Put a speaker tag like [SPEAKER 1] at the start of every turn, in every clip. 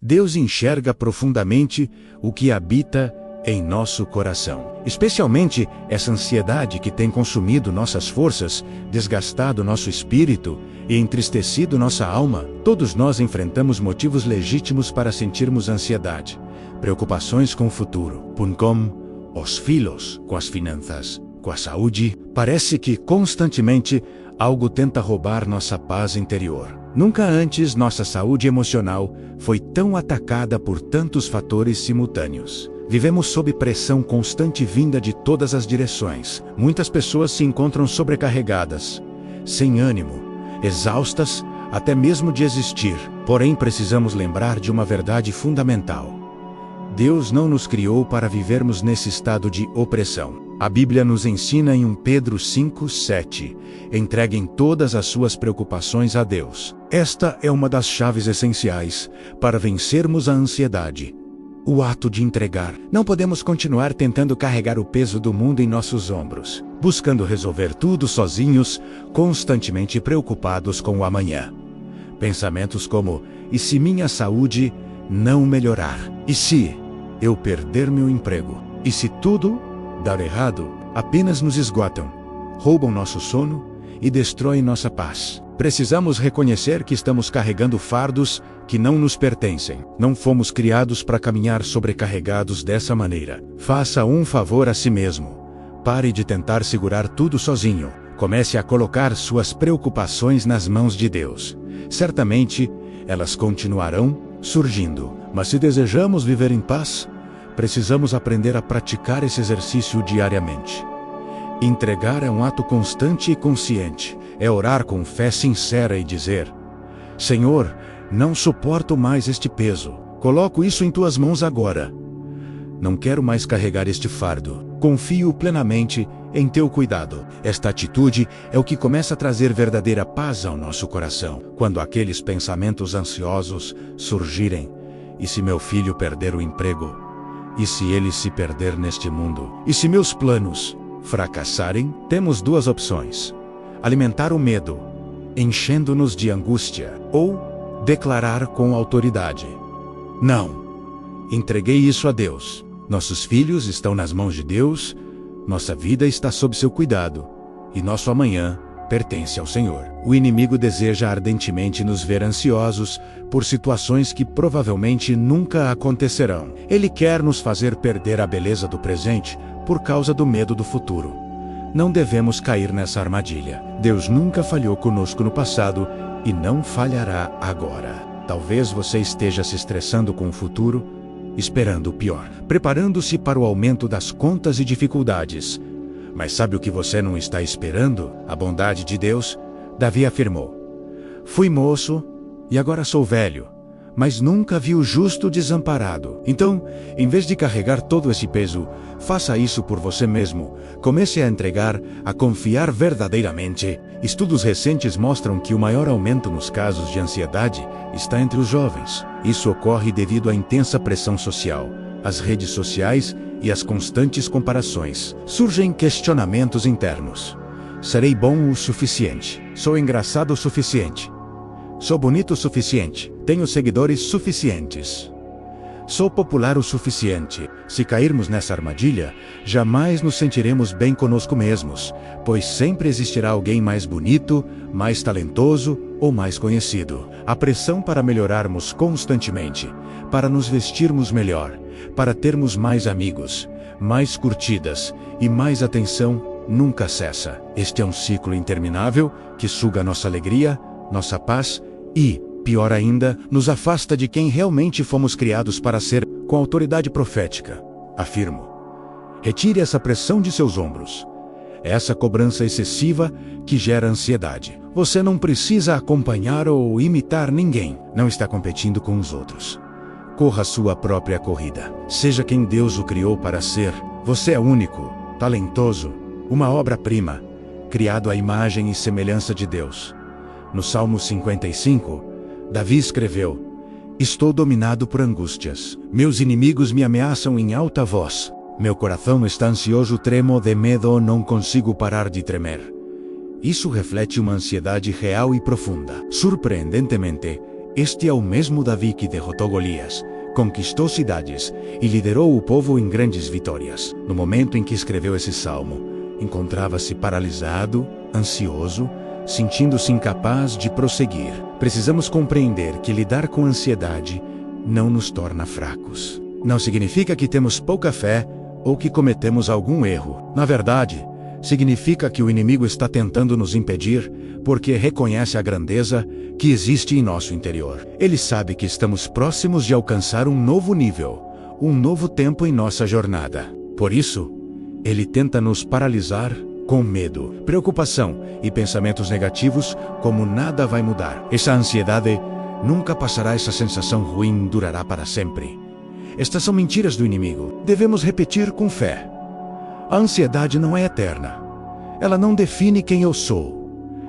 [SPEAKER 1] Deus enxerga profundamente o que habita em nosso coração. Especialmente essa ansiedade que tem consumido nossas forças, desgastado nosso espírito e entristecido nossa alma. Todos nós enfrentamos motivos legítimos para sentirmos ansiedade. Preocupações com o futuro, com os filhos, com as finanças, com a saúde. Parece que constantemente algo tenta roubar nossa paz interior. Nunca antes nossa saúde emocional foi tão atacada por tantos fatores simultâneos. Vivemos sob pressão constante vinda de todas as direções. Muitas pessoas se encontram sobrecarregadas, sem ânimo, exaustas até mesmo de existir. Porém, precisamos lembrar de uma verdade fundamental. Deus não nos criou para vivermos nesse estado de opressão. A Bíblia nos ensina em 1 Pedro 5:7, entreguem todas as suas preocupações a Deus. Esta é uma das chaves essenciais para vencermos a ansiedade. O ato de entregar. Não podemos continuar tentando carregar o peso do mundo em nossos ombros, buscando resolver tudo sozinhos, constantemente preocupados com o amanhã. Pensamentos como, e se minha saúde não melhorar? E se eu perder meu emprego? E se tudo dar errado? Apenas nos esgotam, roubam nosso sono e destroem nossa paz. Precisamos reconhecer que estamos carregando fardos que não nos pertencem. Não fomos criados para caminhar sobrecarregados dessa maneira. Faça um favor a si mesmo. Pare de tentar segurar tudo sozinho. Comece a colocar suas preocupações nas mãos de Deus. Certamente, elas continuarão surgindo. Mas se desejamos viver em paz, precisamos aprender a praticar esse exercício diariamente. Entregar é um ato constante e consciente. É orar com fé sincera e dizer: Senhor, não suporto mais este peso. Coloco isso em tuas mãos agora. Não quero mais carregar este fardo. Confio plenamente em teu cuidado. Esta atitude é o que começa a trazer verdadeira paz ao nosso coração. Quando aqueles pensamentos ansiosos surgirem: e se meu filho perder o emprego? E se ele se perder neste mundo? E se meus planos fracassarem? Temos duas opções: alimentar o medo, enchendo-nos de angústia, ou declarar com autoridade: não, entreguei isso a Deus. Nossos filhos estão nas mãos de Deus, nossa vida está sob seu cuidado, e nosso amanhã pertence ao Senhor. O inimigo deseja ardentemente nos ver ansiosos por situações que provavelmente nunca acontecerão. Ele quer nos fazer perder a beleza do presente por causa do medo do futuro. Não devemos cair nessa armadilha. Deus nunca falhou conosco no passado e não falhará agora. Talvez você esteja se estressando com o futuro, esperando o pior, preparando-se para o aumento das contas e dificuldades. Mas sabe o que você não está esperando? A bondade de Deus. Davi afirmou: fui moço e agora sou velho, mas nunca vi o justo desamparado. Então, em vez de carregar todo esse peso, faça isso por você mesmo. Comece a entregar, a confiar verdadeiramente. Estudos recentes mostram que o maior aumento nos casos de ansiedade está entre os jovens. Isso ocorre devido à intensa pressão social, às redes sociais e às constantes comparações. Surgem questionamentos internos. Serei bom o suficiente? Sou engraçado o suficiente? Sou bonito o suficiente? Tenho seguidores suficientes? Sou popular o suficiente? Se cairmos nessa armadilha, jamais nos sentiremos bem conosco mesmos, pois sempre existirá alguém mais bonito, mais talentoso ou mais conhecido. A pressão para melhorarmos constantemente, para nos vestirmos melhor, para termos mais amigos, mais curtidas e mais atenção nunca cessa. Este é um ciclo interminável que suga nossa alegria, nossa paz e, pior ainda, nos afasta de quem realmente fomos criados para ser. Com autoridade profética, afirmo: retire essa pressão de seus ombros. Essa cobrança excessiva que gera ansiedade. Você não precisa acompanhar ou imitar ninguém. Não está competindo com os outros. Corra sua própria corrida. Seja quem Deus o criou para ser. Você é único, talentoso, uma obra-prima, criado à imagem e semelhança de Deus. No Salmo 55, Davi escreveu: estou dominado por angústias. Meus inimigos me ameaçam em alta voz. Meu coração está ansioso, tremo de medo, não consigo parar de tremer. Isso reflete uma ansiedade real e profunda. Surpreendentemente, Este é o mesmo Davi que derrotou Golias, conquistou cidades e liderou o povo em grandes vitórias. No momento em que escreveu esse salmo, encontrava-se paralisado, ansioso, sentindo-se incapaz de prosseguir. Precisamos compreender que lidar com ansiedade não nos torna fracos. Não significa que temos pouca fé ou que cometemos algum erro. Na verdade, significa que o inimigo está tentando nos impedir porque reconhece a grandeza que existe em nosso interior. Ele sabe que estamos próximos de alcançar um novo nível, um novo tempo em nossa jornada. Por isso, ele tenta nos paralisar com medo, preocupação e pensamentos negativos, como nada vai mudar. Essa ansiedade nunca passará, essa sensação ruim durará para sempre. Estas são mentiras do inimigo. Devemos repetir com fé. A ansiedade não é eterna. Ela não define quem eu sou.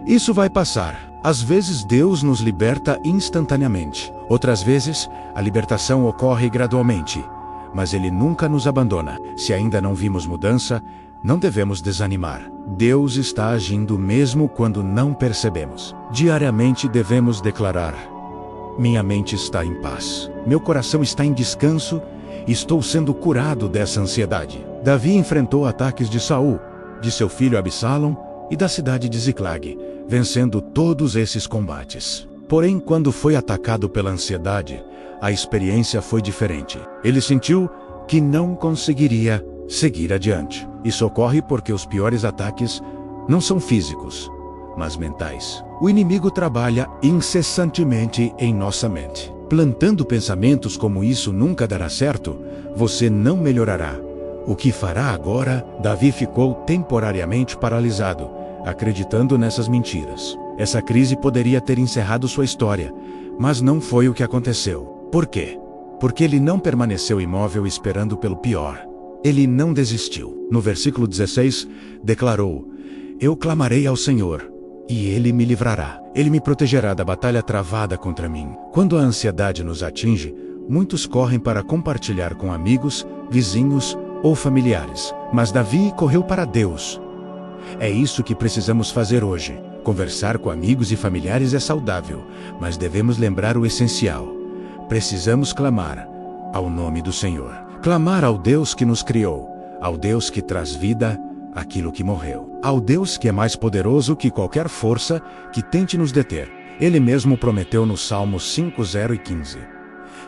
[SPEAKER 1] Isso vai passar. Às vezes Deus nos liberta instantaneamente. Outras vezes, a libertação ocorre gradualmente. Mas Ele nunca nos abandona. Se ainda não vimos mudança, não devemos desanimar. Deus está agindo mesmo quando não percebemos. Diariamente devemos declarar: minha mente está em paz. Meu coração está em descanso. Estou sendo curado dessa ansiedade. Davi enfrentou ataques de Saul, de seu filho Absalão e da cidade de Ziclag, vencendo todos esses combates. Porém, quando foi atacado pela ansiedade, a experiência foi diferente. Ele sentiu que não conseguiria seguir adiante. Isso ocorre porque os piores ataques não são físicos, mas mentais. O inimigo trabalha incessantemente em nossa mente. Plantando pensamentos como isso nunca dará certo, você não melhorará. O que fará agora? Davi ficou temporariamente paralisado, acreditando nessas mentiras. Essa crise poderia ter encerrado sua história, mas não foi o que aconteceu. Por quê? Porque ele não permaneceu imóvel esperando pelo pior. Ele não desistiu. No versículo 16, declarou: eu clamarei ao Senhor, e Ele me livrará. Ele me protegerá da batalha travada contra mim. Quando a ansiedade nos atinge, muitos correm para compartilhar com amigos, vizinhos ou familiares. Mas Davi correu para Deus. É isso que precisamos fazer hoje. Conversar com amigos e familiares é saudável, mas devemos lembrar o essencial. Precisamos clamar ao nome do Senhor. Clamar ao Deus que nos criou, ao Deus que traz vida àquilo que morreu, ao Deus que é mais poderoso que qualquer força que tente nos deter. Ele mesmo prometeu no Salmo 5:0-15.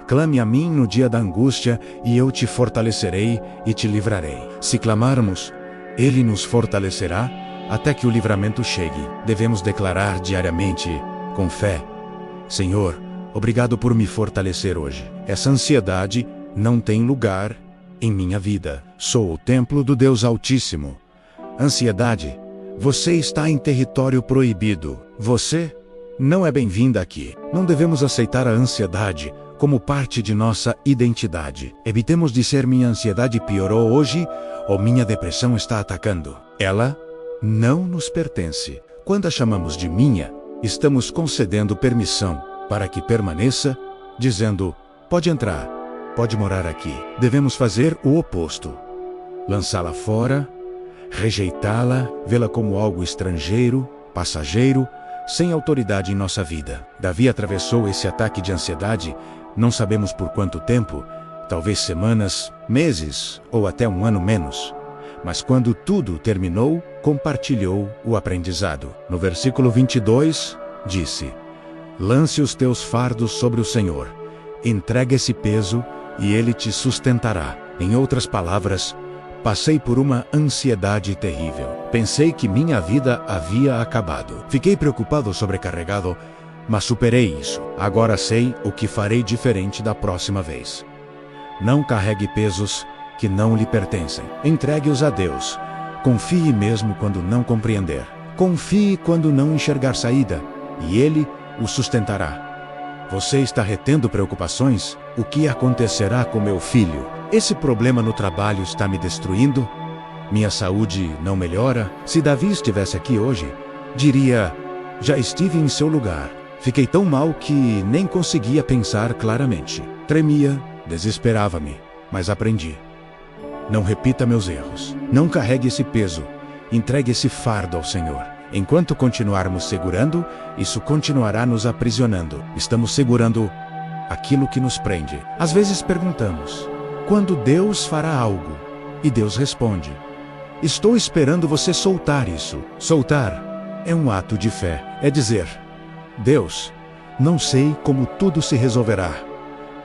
[SPEAKER 1] Clame a mim no dia da angústia, e eu te fortalecerei e te livrarei. Se clamarmos, Ele nos fortalecerá até que o livramento chegue. Devemos declarar diariamente, com fé: Senhor, obrigado por me fortalecer hoje. Essa ansiedade não tem lugar em minha vida. Sou o templo do Deus Altíssimo. Ansiedade, você está em território proibido. Você não é bem-vinda aqui. Não devemos aceitar a ansiedade como parte de nossa identidade. Evitemos dizer: minha ansiedade piorou hoje ou minha depressão está atacando. Ela não nos pertence. Quando a chamamos de minha, estamos concedendo permissão para que permaneça, dizendo: pode entrar, pode morar aqui. Devemos fazer o oposto. Lançá-la fora, rejeitá-la, vê-la como algo estrangeiro, passageiro, sem autoridade em nossa vida. Davi atravessou esse ataque de ansiedade, não sabemos por quanto tempo, talvez semanas, meses ou até um ano menos. Mas quando tudo terminou, compartilhou o aprendizado. No versículo 22, disse: lance os teus fardos sobre o Senhor, entrega esse peso e Ele te sustentará. Em outras palavras, passei por uma ansiedade terrível. Pensei que minha vida havia acabado. Fiquei preocupado, sobrecarregado, mas superei isso. Agora sei o que farei diferente da próxima vez. Não carregue pesos que não lhe pertencem. Entregue-os a Deus. Confie mesmo quando não compreender. Confie quando não enxergar saída, e Ele o sustentará. Você está retendo preocupações? O que acontecerá com meu filho? Esse problema no trabalho está me destruindo? Minha saúde não melhora? Se Davi estivesse aqui hoje, diria: já estive em seu lugar. Fiquei tão mal que nem conseguia pensar claramente. Tremia, desesperava-me, mas aprendi. Não repita meus erros. Não carregue esse peso. Entregue esse fardo ao Senhor. Enquanto continuarmos segurando, isso continuará nos aprisionando. Estamos segurando aquilo que nos prende. Às vezes perguntamos: quando Deus fará algo? E Deus responde: estou esperando você soltar isso. Soltar é um ato de fé. É dizer: Deus, não sei como tudo se resolverá,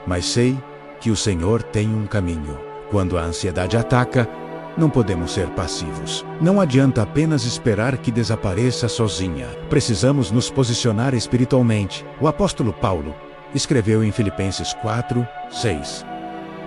[SPEAKER 1] mas sei que o Senhor tem um caminho. Quando a ansiedade ataca, não podemos ser passivos. Não adianta apenas esperar que desapareça sozinha. Precisamos nos posicionar espiritualmente. O apóstolo Paulo escreveu em Filipenses 4:6: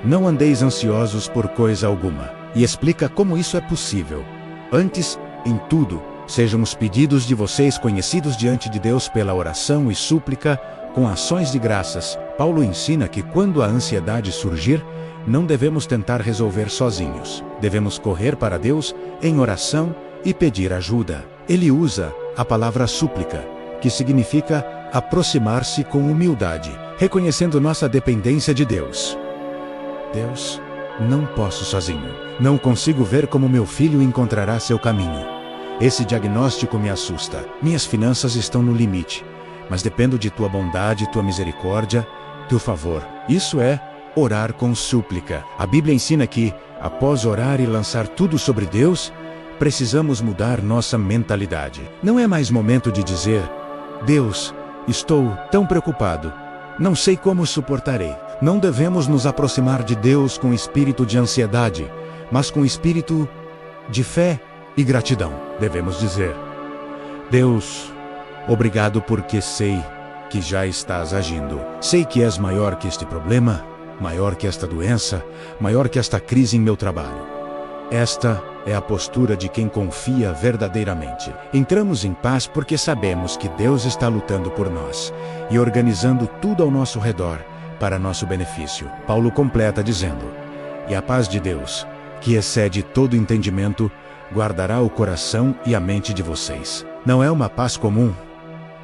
[SPEAKER 1] não andeis ansiosos por coisa alguma. E explica como isso é possível. Antes, em tudo, sejam os pedidos de vocês conhecidos diante de Deus pela oração e súplica, com ações de graças. Paulo ensina que quando a ansiedade surgir, não devemos tentar resolver sozinhos. Devemos correr para Deus em oração e pedir ajuda. Ele usa a palavra súplica, que significa aproximar-se com humildade, reconhecendo nossa dependência de Deus. Deus, não posso sozinho. Não consigo ver como meu filho encontrará seu caminho. Esse diagnóstico me assusta. Minhas finanças estão no limite, mas dependo de tua bondade, tua misericórdia, teu favor. Isso é orar com súplica. A Bíblia ensina que, após orar e lançar tudo sobre Deus, precisamos mudar nossa mentalidade. Não é mais momento de dizer: Deus, estou tão preocupado, não sei como suportarei. Não devemos nos aproximar de Deus com espírito de ansiedade, mas com espírito de fé e gratidão. Devemos dizer: Deus, obrigado porque sei que já estás agindo. Sei que és maior que este problema, maior que esta doença, maior que esta crise em meu trabalho. Esta é a postura de quem confia verdadeiramente. Entramos em paz porque sabemos que Deus está lutando por nós e organizando tudo ao nosso redor para nosso benefício. Paulo completa dizendo: e a paz de Deus, que excede todo entendimento, guardará o coração e a mente de vocês. Não é uma paz comum,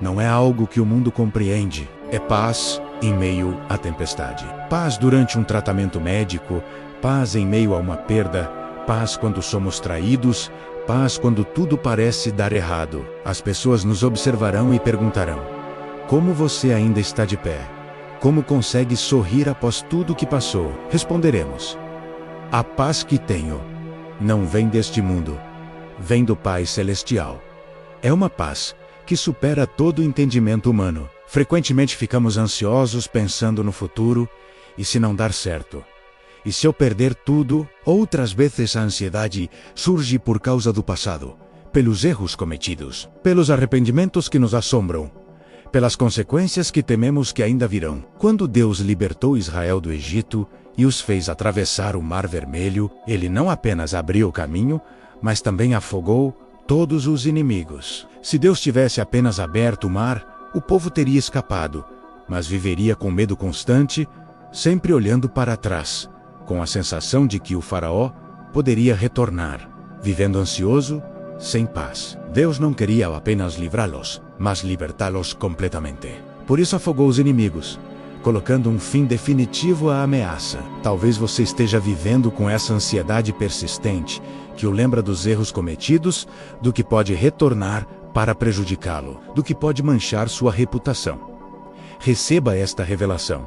[SPEAKER 1] não é algo que o mundo compreende. É paz em meio à tempestade. Paz durante um tratamento médico, paz em meio a uma perda, paz quando somos traídos, paz quando tudo parece dar errado. As pessoas nos observarão e perguntarão: como você ainda está de pé? Como consegue sorrir após tudo que passou? Responderemos: a paz que tenho não vem deste mundo, vem do Pai Celestial. É uma paz que supera todo o entendimento humano. Frequentemente ficamos ansiosos pensando no futuro, e se não dar certo? E se eu perder tudo? Outras vezes a ansiedade surge por causa do passado, pelos erros cometidos, pelos arrependimentos que nos assombram, pelas consequências que tememos que ainda virão. Quando Deus libertou Israel do Egito e os fez atravessar o Mar Vermelho, Ele não apenas abriu o caminho, mas também afogou todos os inimigos. Se Deus tivesse apenas aberto o mar, o povo teria escapado, mas viveria com medo constante, sempre olhando para trás, com a sensação de que o faraó poderia retornar, vivendo ansioso, sem paz. Deus não queria apenas livrá-los, mas libertá-los completamente. Por isso afogou os inimigos, colocando um fim definitivo à ameaça. Talvez você esteja vivendo com essa ansiedade persistente, que o lembra dos erros cometidos, do que pode retornar para prejudicá-lo, do que pode manchar sua reputação. Receba esta revelação.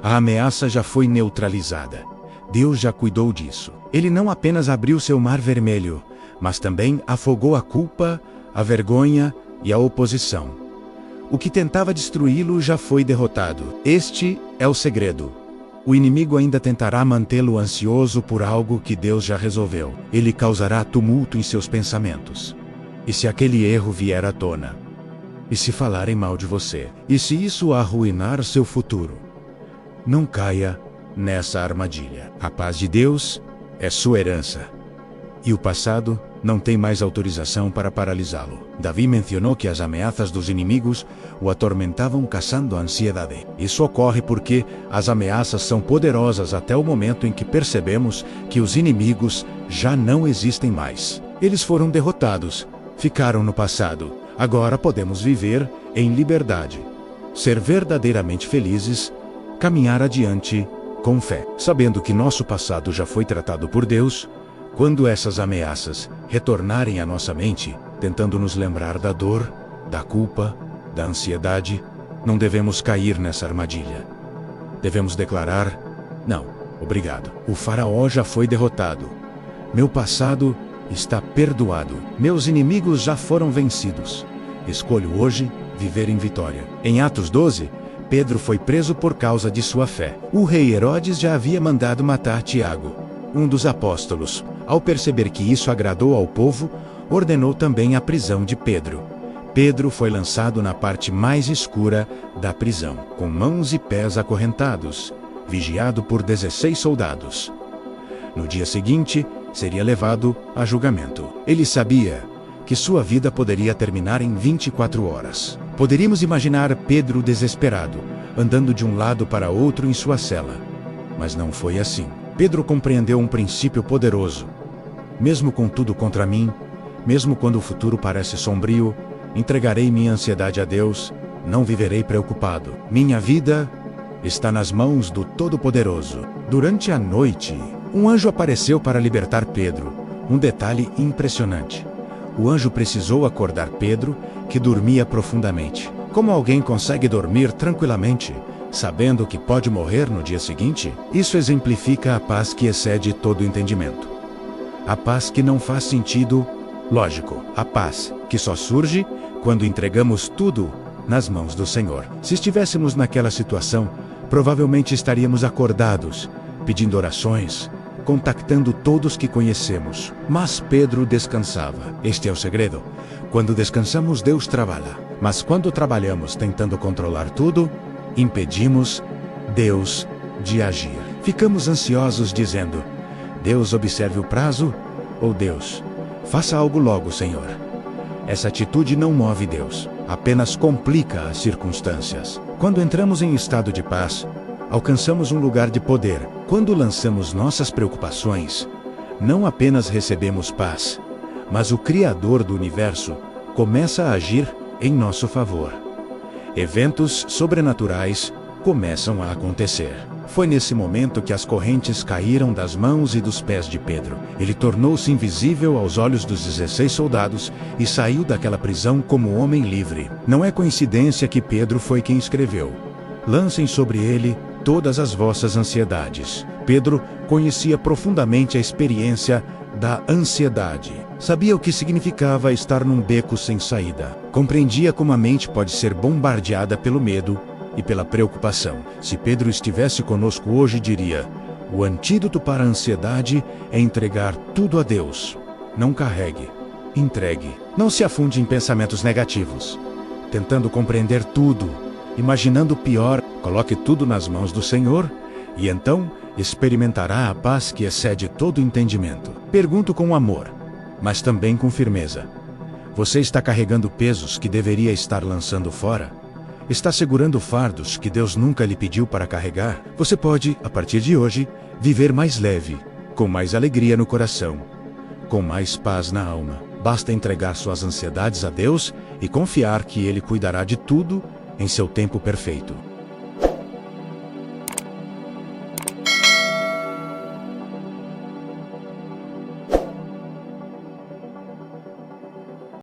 [SPEAKER 1] A ameaça já foi neutralizada. Deus já cuidou disso. Ele não apenas abriu seu mar vermelho, mas também afogou a culpa, a vergonha e a oposição. O que tentava destruí-lo já foi derrotado. Este é o segredo. O inimigo ainda tentará mantê-lo ansioso por algo que Deus já resolveu. Ele causará tumulto em seus pensamentos. E se aquele erro vier à tona? E se falarem mal de você? E se isso arruinar seu futuro? Não caia nessa armadilha. A paz de Deus é sua herança. E o passado não tem mais autorização para paralisá-lo. Davi mencionou que as ameaças dos inimigos o atormentavam, causando ansiedade. Isso ocorre porque as ameaças são poderosas até o momento em que percebemos que os inimigos já não existem mais. Eles foram derrotados, ficaram no passado. Agora podemos viver em liberdade, ser verdadeiramente felizes, caminhar adiante com fé, sabendo que nosso passado já foi tratado por Deus. Quando essas ameaças retornarem à nossa mente, tentando nos lembrar da dor, da culpa, da ansiedade. Não devemos cair nessa armadilha. Devemos declarar: não, obrigado. O faraó já foi derrotado. Meu passado está perdoado. Meus inimigos já foram vencidos. Escolho hoje viver em vitória. Em Atos 12, Pedro foi preso por causa de sua fé. O rei Herodes já havia mandado matar Tiago, um dos apóstolos. Ao perceber que isso agradou ao povo, ordenou também a prisão de Pedro. Pedro foi lançado na parte mais escura da prisão, com mãos e pés acorrentados, vigiado por 16 soldados. No dia seguinte, seria levado a julgamento. Ele sabia que sua vida poderia terminar em 24 horas. Poderíamos imaginar Pedro desesperado, andando de um lado para outro em sua cela. Mas não foi assim. Pedro compreendeu um princípio poderoso. Mesmo com tudo contra mim, mesmo quando o futuro parece sombrio, entregarei minha ansiedade a Deus, não viverei preocupado. Minha vida está nas mãos do Todo-Poderoso. Durante a noite, um anjo apareceu para libertar Pedro. Um detalhe impressionante. O anjo precisou acordar Pedro, que dormia profundamente. Como alguém consegue dormir tranquilamente, sabendo que pode morrer no dia seguinte? Isso exemplifica a paz que excede todo entendimento. A paz que não faz sentido lógico. A paz que só surge quando entregamos tudo nas mãos do Senhor. Se estivéssemos naquela situação, provavelmente estaríamos acordados, pedindo orações, contactando todos que conhecemos. Mas Pedro descansava. Este é o segredo. Quando descansamos, Deus trabalha. Mas quando trabalhamos tentando controlar tudo, impedimos Deus de agir. Ficamos ansiosos dizendo: Deus, observe o prazo, ou Deus, faça algo logo, Senhor. Essa atitude não move Deus, apenas complica as circunstâncias. Quando entramos em estado de paz, alcançamos um lugar de poder. Quando lançamos nossas preocupações, não apenas recebemos paz, mas o Criador do universo começa a agir em nosso favor. Eventos sobrenaturais começam a acontecer. Foi nesse momento que as correntes caíram das mãos e dos pés de Pedro. Ele tornou-se invisível aos olhos dos 16 soldados e saiu daquela prisão como homem livre. Não é coincidência que Pedro foi quem escreveu: lancem sobre ele todas as vossas ansiedades. Pedro conhecia profundamente a experiência da ansiedade. Sabia o que significava estar num beco sem saída. Compreendia como a mente pode ser bombardeada pelo medo e pela preocupação. Se Pedro estivesse conosco hoje, diria: o antídoto para a ansiedade é entregar tudo a Deus. Não carregue, entregue. Não se afunde em pensamentos negativos, tentando compreender tudo, imaginando o pior. Coloque tudo nas mãos do Senhor e então experimentará a paz que excede todo entendimento. Pergunto com amor, mas também com firmeza: você está carregando pesos que deveria estar lançando fora? Está segurando fardos que Deus nunca lhe pediu para carregar? Você pode, a partir de hoje, viver mais leve, com mais alegria no coração, com mais paz na alma. Basta entregar suas ansiedades a Deus e confiar que Ele cuidará de tudo em seu tempo perfeito.